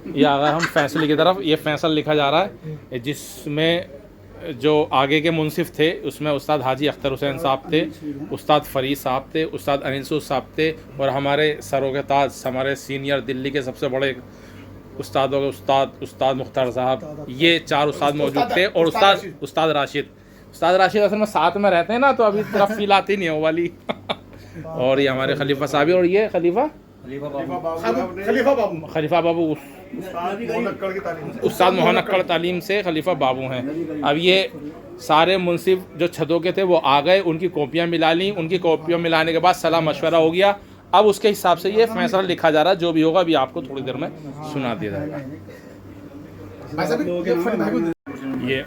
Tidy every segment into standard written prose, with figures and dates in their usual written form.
ये आ गए हम फैसल की तरफ। ये फैसल लिखा जा रहा है, जिसमें जो आगे के मुंसिफ थे उसमें उस्ताद हाजी अख्तर हुसैन साहब थे, उस्ताद फरीद साहब थे, उस्ताद अनिसुर साहब थे, और हमारे सरों के ताज हमारे सीनियर दिल्ली के सबसे बड़े उस्तादों के उस्ताद मुख्तार साहब, ये 4 उस्ताद मौजूद थे, और उस्ताद राशिद असल में साथ में रहते हैं ना, तो अभी तरफ फील आती नहीं है वो वाली। और ये हमारे खलीफा साहब, और ये खलीफा बाबू उस्ताद मोहन अक्कड़ तालीम से खलीफा बाबू हैं। अब ये सारे मुंसिफ जो छतों के थे वो आ गए, उनकी कॉपियाँ मिला ली, उनकी कॉपियाँ मिलाने के बाद सलाह मशवरा हो गया। अब उसके हिसाब से ये फैसला लिखा जा रहा है, जो भी होगा अभी आपको थोड़ी देर में सुना दिया जाएगा। ये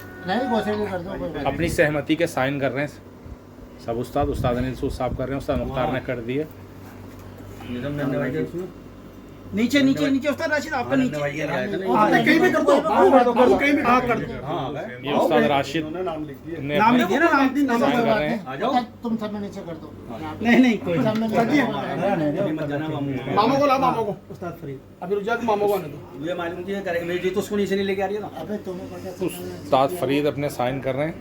अपनी सहमति के साइन कर रहे हैं सब उस्ताद अनिल साहब कर रहे हैं, उस्ताद मुख्तार ने कर दिए। नीचे उस्ताद राशिद आपका नीचे कहीं भी कर दो, कहीं भी कर दो। ये उस्ताद राशिद ने नाम लिखिए ना, नाम कर रहे हैं। तुम सब में नीचे कर दो। नहीं कोई मामो को ला, मामो को उस्ताद फरीद अभी रुक जा, मामो को आने दो। ये मालूम मुझे करेंगे, मेरी जी तो उसको नीचे नहीं लेके आ रही है ना। अबे तुम्हें पता उस्ताद फरीद अपने साइन कर रहे हैं।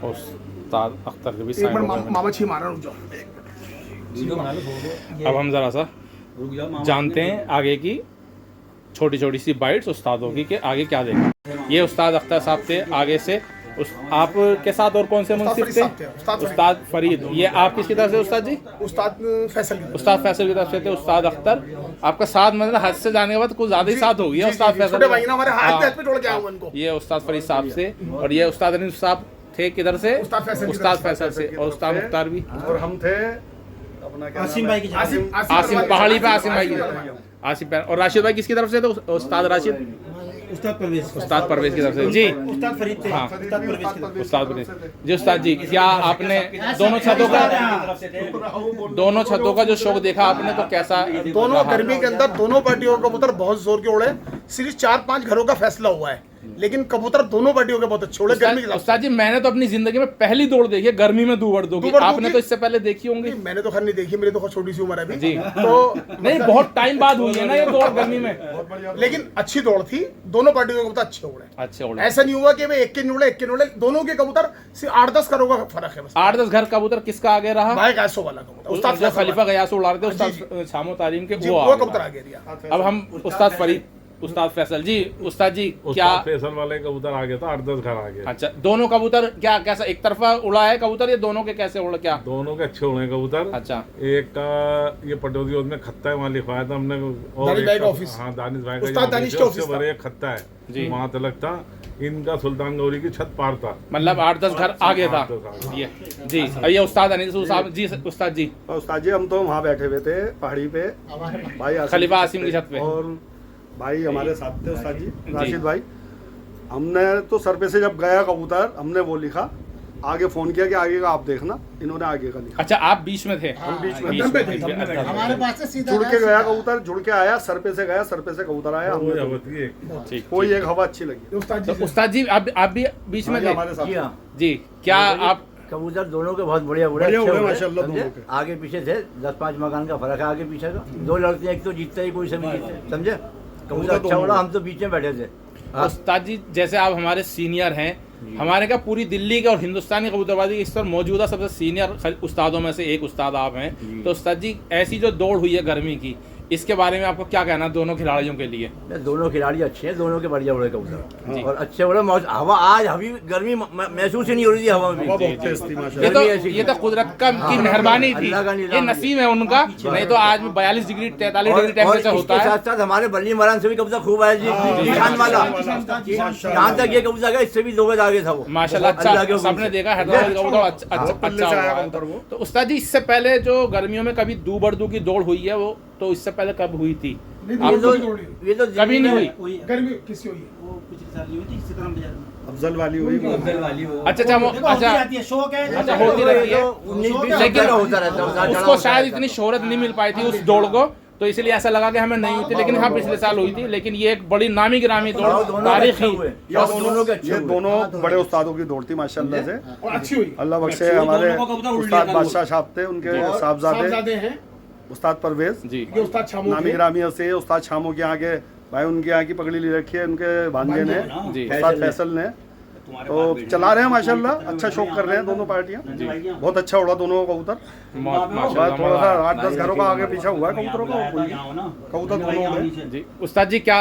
उस्ताद अख्तर के भी एक साइन मिनट हो गए। मामा छी मारा, रुक जाओ। अब हम ज़रा सा जानते हैं आगे की छोटी सी बाइट्स उस्तादों की कि आगे क्या देखें। ये उस्ताद अख्तर साहब थे, आगे से आपके साथ और कौन से मुंसिफ थे? उस्ताद फरीद। ये आप किसकी तरफ से उस्ताद जी? उस्ताद फैसल की तरफ से थे उस्ताद अख्तर। आपका साथ मतलब हज से जाने के बाद कुछ ज़्यादा ही साथ हो गया उस्ताद फैसल। छोटे भाई ना हमारे हाथ पे जोड़ के आए हुए इनको। ये उस्ताद फरीद साहब से, और ये उस्ताद अनिल साहब थे किधर से? उस्ताद फैसल से, और उस्ताद मुख्तार भी। और हम थे अपना क्या आसिम भाई की आसिम पहाड़ी पे आसिम भाई आसिम, और राशिद भाई किसकी तरफ से थे? उस्ताद राशिद उस्ताद परवेज की तरफ से जी। उस्ताद फरीद थे, हाँ। उस्ताद परवेज की तरफ। उस्ताद परवेज जी। उस्ताद जी, क्या आपने दोनों छतों का जो शौक देखा आपने, तो कैसा? दोनों गर्मी के अंदर दोनों पार्टियों का कबूतर बहुत जोर के उड़े। सिर्फ 4-5 घरों का फैसला हुआ है, लेकिन कबूतर दोनों पार्टियों के बहुत अच्छे उड़े गर्मी के। उस्ताद जी, मैंने तो अपनी जिंदगी में पहली दौड़ देखी है गर्मी में दूबड़ दो की। आपने तो इससे पहले देखी होंगी। मैंने तो खैर नहीं देखी, मेरी तो छोटी सी उम्र है अभी जी। तो नहीं, बहुत टाइम बाद हुई है ना ये दौड़ गर्मी में, लेकिन अच्छी दौड़ थी। दोनों पार्टियों के कबूतर अच्छे उड़े। अच्छे उड़े। ऐसा नहीं हुआ कि भाई एक के नहीं उड़े, दोनों के कबूतर सिर्फ 8-10 घरों का फर्क है बस। 8-10 घर कबूतर किसका आगे रहा? भाई गैसो वाला कबूतर उस्ताद जो खलीफा गयास उड़ा रहे थे, उस्ताद शामो तालीम के, वो कबूतर आगे दिया। अब हम उस्ताद फरीद, उस्ताद फैसल जी। उस्ताद जी, क्या फैसल वाले कबूतर आ गया था, 8-10 घर आ गया। अच्छा, दोनों कबूतर क्या कैसा एक तरफा उड़ा है कबूतर, या दोनों के कैसे उड़ा? क्या दोनों के अच्छे उड़े कबूतर। अच्छा, एक का ये पटौदी में खत्ता है, वहाँ लिखवाया था हमने। दानिश भाई का ऑफिस। हाँ, दानिश भाई उस्ताद दानिश के ऑफिस बड़े खत्ता है जी, वहाँ तलक था। इनका सुल्तान गौरी की छत पार था, मतलब 8-10 घर आगे था ये जी। ये उस्ताद अनिल साहब जी। उस्ताद जी, हम तो वहाँ बैठे हुए थे पहाड़ी पे, भाई खलीफा आसिम की छत पे, और भाई हमारे साथ थे उस्ताद जी राशिद भाई। हमने तो सर पे से जब गया कबूतर, हमने वो लिखा, आगे फोन किया कि आगे का आप देखना। इन्होंने आगे का लिखा। अच्छा, आप बीच में थे? हम बीच में हमारे पास से सीधा जुड़ के गया कबूतर, जुड़ के आया, सर पे से गया, सर पे से कबूतर आया। ठीक, कोई एक हवा अच्छी लगी। तो उस्ताद जी, आप भी बीच में थे हमारे साथ जी। क्या आप कबूतर दोनों के बहुत बढ़िया उड़े, माशाल्लाह दोनों के। आगे पीछे थे, 10-5 मकान का फर्क है आगे पीछे का। 2 लड़के, एक तो जीतता ही, कोई से भी जीतते, समझे? कबूतर अच्छा उड़ा, हम तो बीच में बैठे थे। उस्ताद जी, जैसे आप हमारे सीनियर हैं, हमारे क्या पूरी दिल्ली के और हिंदुस्तानी कबूतरबाजी इस पर मौजूदा सबसे सीनियर उस्तादों में से एक उस्ताद आप हैं। तो उस्ताद जी, ऐसी जो दौड़ हुई है गर्मी की, इसके बारे में आपको क्या कहना दोनों खिलाड़ियों के लिए? दोनों खिलाड़ी अच्छे हैं, दोनों के बढ़िया उड़े कबूतर, और अच्छे उड़े। हवा आज अभी गर्मी महसूस ही नहीं हो रही थी हवा में। ये तो कुदरत की मेहरबानी थी, ये नसीब है उनका। नहीं तो आज 42 डिग्री 43 डिग्री टेम्परेचर होता है। साथ साथ हमारे बल्ली महाराज से भी कबूतर खूब आया जी, निशान वाला। यहाँ तक ये कबूतर गया, इससे भी 2 गज आगे था वो माशाल्लाह। अच्छा, सबने देखा हैदराबाद कबूतर अच्छा हुआ। तो उस्ताद जी, इससे पहले जो गर्मियों में कभी दूबड़दू की दौड़ हुई है, वो तो इससे पहले कब हुई थी? ये तो कभी नहीं हुई। गर्मी किसकी हुई? वो पिछले साल हुई थी सीताराम बाजार में। अफजल वाली हुई। अच्छा अच्छा, शौक है। अच्छा, होती रहती है, 19-20 लेकिन होता रहता है। उसको शायद इतनी शोहरत नहीं मिल पाई थी उस दौड़ को, तो तो इसलिए ऐसा लगा कि हमें नहीं हुई थी, लेकिन हाँ पिछले साल हुई थी। लेकिन ये एक बड़ी नामी गिरामी दौड़, तारीखी, ये दोनों बड़े उस्तादों की दौड़ थी माशाल्लाह से, और अच्छी हुई। अल्लाह बख्शे। हमारे उस्ताद बादशाह साहब थे, उनके साहबजादे साहबजादे हैं उस्ताद परवेज जी। ये उस्ताद शामू नामी के। ग्रामीण से उस्ताद शामू के यहाँ के भाई, उनके यहाँ की पगड़ी ले रखी है उनके भांजे ने, जी। उस्ताद फैसल ने। तो चला रहे हैं माशाल्लाह, अच्छा शौक कर रहे हैं दोनों पार्टियां। बहुत अच्छा उड़ा दोनों का कबूतर। माशाल्लाह, थोड़ा सा मज़ा 8-10 घरों का आगे पीछा हुआ है कबूतरों का, कबूतर दोनों उड़े। जी। उस्ताद जी क्या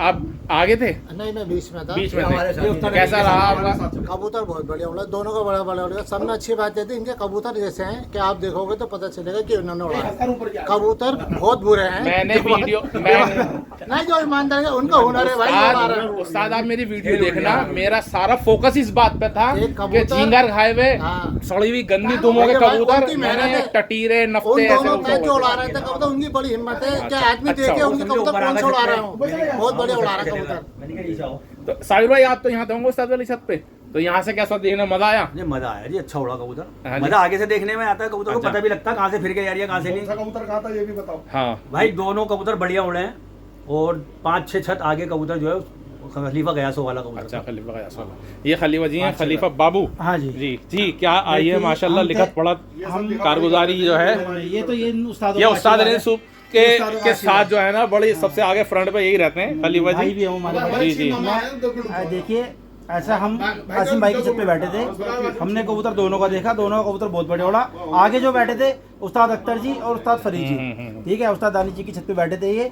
आप आगे थे? नहीं मैं बीच में था। बीच में थे। कैसा रहा आपका? कबूतर बहुत बढ़िया उड़ा, दोनों का बड़ा बड़ा उड़ा। सबने अच्छी बात ये थी, इनके कबूतर जैसे हैं कि आप देखोगे तो पता चलेगा कि उन्होंने उड़ा। कबूतर बहुत बुरे हैं। मैंने वीडियो नहीं जो ईमानदार है उनका हुनर है भाई, वो उड़ा रहे हैं। उस्ताद आप मेरी वीडियो देखना, मेरा सारा फोकस इस बात पे था एक कि कबूतर- झींगर खाए हुए हाँ। सड़ी हुई गंदी दुमों के भाई, कबूतर, उनकी मेहनत मैंने है। टटीरे उन नफ्ते ऐसे दोनों पैर जो उड़ा कबूतर। रहे थे कबूतर, उनकी बड़ी हिम्मत है कि आदमी अच्छा, देखे उनके उसमें कबूतर ऊपर कौन से आगे उड़ा रहे सकते हो। बहुत बढ़िया उड़ा रहे कबूतर। तो साहिल भाई आप तो यहाँ थे होंगे उस्ताद वाली छत पे, तो यहाँ से कैसा देखने मजा आया? ये मजा आया जी, अच्छा उड़ा हाँ कबूतर। जी। मजा आगे से देखने में आता है, कबूतर को अच्छा। पता भी लगता है कहाँ से फिर के यार ये कहाँ से नहीं। कबूतर कहाँ था ये भी बताओ। हाँ भाई दोनों कबूतर बढ़िया उड़े हैं, और 5-6 छत आगे कबूतर जो है खलीफा गयासो वाला कबूतर। अच्छा, खलीफा का यासोला। ये खलीफा जी हैं, खलीफा बाबू। हाँ जी। जी जी, क्या आइए माशाल्लाह, हम लिखत पढ़त कारगुजारी जो है, ये तो ये उस्तादों ये का उस्ताद आशीर्वाद है। रेंसुप ये उस्तादों का के साथ जो है ना, बड़ी सबसे आगे फ्रंट पे यही रहते हैं खलीफा भाई जी। भी हूँ हमारे। जी जी। देखिए ऐसा हम आसिम भाई की छत पे बैठे थे, हमने कबूतर दोनों का देखा, दोनों का कबूतर बहुत बढ़िया उड़ा। आगे जो बैठे थे उस्ताद अख्तर जी और उस्ताद फरीद जी, ठीक है, उस्ताद दानिश जी की छत पे बैठे थे। ये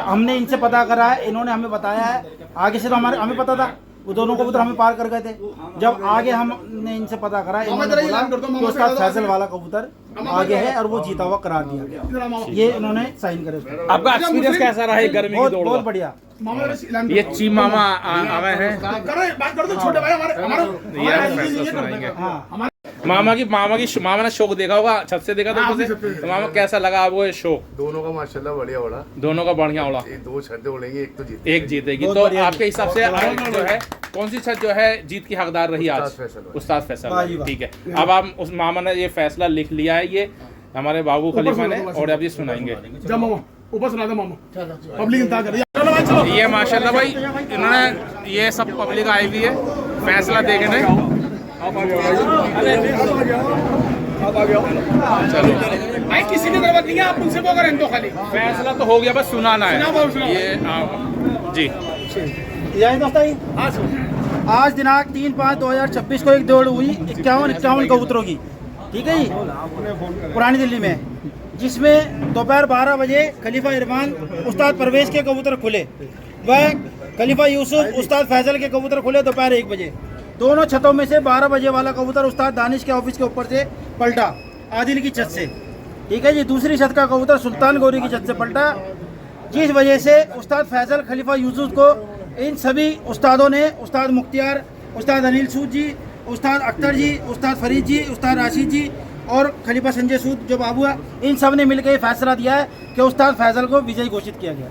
हमने इनसे पता करा है, इन्होंने हमें बताया है। आगे से तो हमें पता था, वो दोनों कबूतर हमें पार कर गए थे। जब आगे हमने इनसे पता करा, इन्होंने बोला कि उस्ताद फैसल वाला कबूतर आगे है और वो जीता हुआ करार दिया गया। ये इन्होंने साइन करे उसमें। आपका एक्सपीरियंस कैसा रहा है गर्मी की बहुत दौड़ बहुत का? बढ़िया। ये चीफ मामा आए हैं, बात कर दो छोटे भाई, ये फैसला सुनाएंगे। हाँ मामा ने शो को देखा होगा, छत से देखा था ऊपर से, तो मामा कैसा लगा आपको ये शो? दोनों का माशाल्लाह बढ़िया उड़ा। दोनों का बढ़िया उड़ा। ये 2 छतें उड़ेंगी, एक तो जीते। एक जीतेगी। बहुत तो बढ़िया। आपके हिसाब से जो है कौन सी छत जो है जीत की हकदार रही आज? उस्ताद फैसल। उस्ताद फैसल वाह जी वाली। वाह। ठीक है, अब आप उस मामा ने ये फैसला लिख लिया है, ये हमारे बाबू खलीफा ने, और अब ये सुनाएंगे। जा मामा ऊपर सुना दे मामा, चलो पब्लिक इंतजार कर रही है। चलो भाई चलो। ये माशाल्लाह भाई इन्होंने ये सब पब्लिक आई हुई है फैसला देखने। चलो भाई किसी की जरूरत नहीं है, आप उनसे वो करें तो खाली। फैसला तो हो गया, बस सुनाना सुनाओ, है सुनाओ। ये जी। जय दोस्तों जी, आज दिनांक 3/5/2026 को एक दौड़ हुई 51 कबूतरों की, ठीक है जी, पुरानी दिल्ली में, जिसमें दोपहर 12 बजे खलीफा इरफान उस्ताद परवेज के कबूतर खुले, वह खलीफा यूसुफ उस्ताद फैसल के कबूतर खुले दोपहर 1 बजे। दोनों छतों में से 12 बजे वाला कबूतर उस्ताद दानिश के ऑफिस के ऊपर से पलटा, आदिल की छत से, ठीक है जी। दूसरी छत का कबूतर सुल्तान गौरी की छत से पलटा, जिस वजह से उस्ताद फैसल खलीफा यूसुफ को इन सभी उस्तादों ने, उस्ताद मुख्तियार, उस्ताद अनिल सूद जी, उस्ताद अख्तर जी, उस्ताद फरीद जी, उस्ताद राशिद जी और खलीफा संजय सूद जो बाबू है, इन सब ने मिलकर ये फैसला दिया है कि उस्ताद फैसल को विजयी घोषित किया गया।